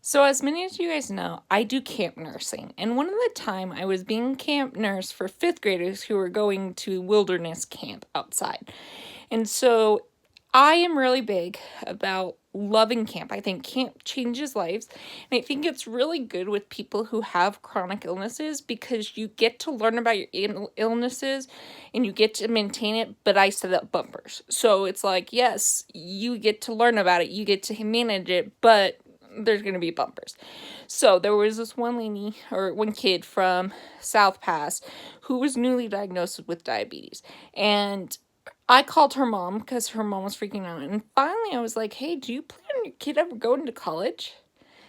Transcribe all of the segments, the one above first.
So as many as you guys know, I do camp nursing. And one of the time I was being camp nurse for 5th graders who were going to wilderness camp outside. And so I am really big about loving camp. I think camp changes lives. And I think it's really good with people who have chronic illnesses because you get to learn about your illnesses and you get to maintain it. But I set up bumpers. So it's like, yes, you get to learn about it. You get to manage it. But there's going to be bumpers. So there was this one kid from South Pass who was newly diagnosed with diabetes. And I called her mom because her mom was freaking out. And finally I was like, hey, do you plan on your kid ever going to college?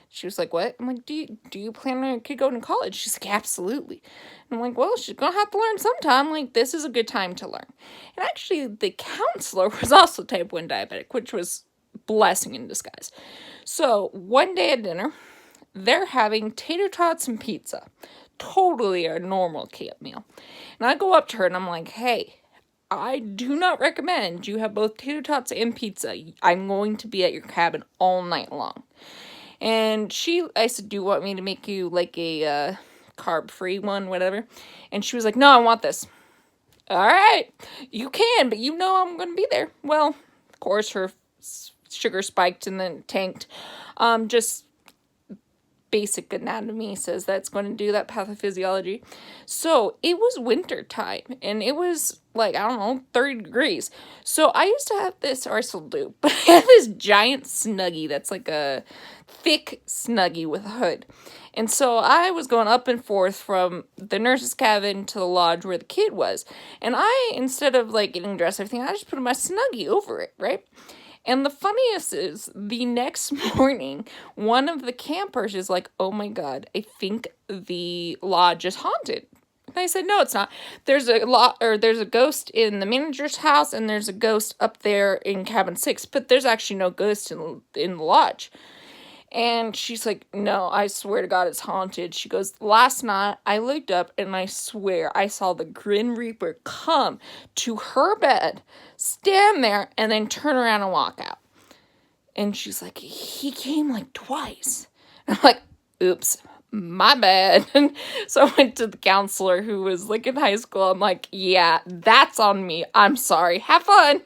She was like, what? I'm like, do you plan on your kid going to college? She's like, absolutely. And I'm like, well, she's going to have to learn sometime. Like, this is a good time to learn. And actually, the counselor was also type 1 diabetic, which was blessing in disguise. So one day at dinner, they're having tater tots and pizza. Totally a normal camp meal. And I go up to her and I'm like, hey, I do not recommend you have both tater tots and pizza. I'm going to be at your cabin all night long. And I said, do you want me to make you like a carb-free one, whatever? And she was like, no, I want this. All right, you can, but you know I'm going to be there. Well, of course, her sugar spiked and then tanked. Just basic anatomy says that's going to do that, pathophysiology. So it was winter time and it was like, I don't know, 30 degrees. So I used to have this, or I still do, but I have this giant Snuggie that's like a thick Snuggie with a hood. And so I was going up and forth from the nurse's cabin to the lodge where the kid was. And instead of like getting dressed and everything, I just put my Snuggie over it, right? And the funniest is, the next morning, one of the campers is like, oh my God, I think the lodge is haunted. And I said, no, it's not. There's a ghost in the manager's house, and there's a ghost up there in cabin 6, but there's actually no ghost in the lodge. And she's like, no, I swear to God, it's haunted. She goes, last night I looked up and I swear I saw the Grim Reaper come to her bed, stand there, and then turn around and walk out. And she's like, he came like twice. And I'm like, oops, my bad. And so I went to the counselor who was like in high school. I'm like, yeah, that's on me. I'm sorry. Have fun.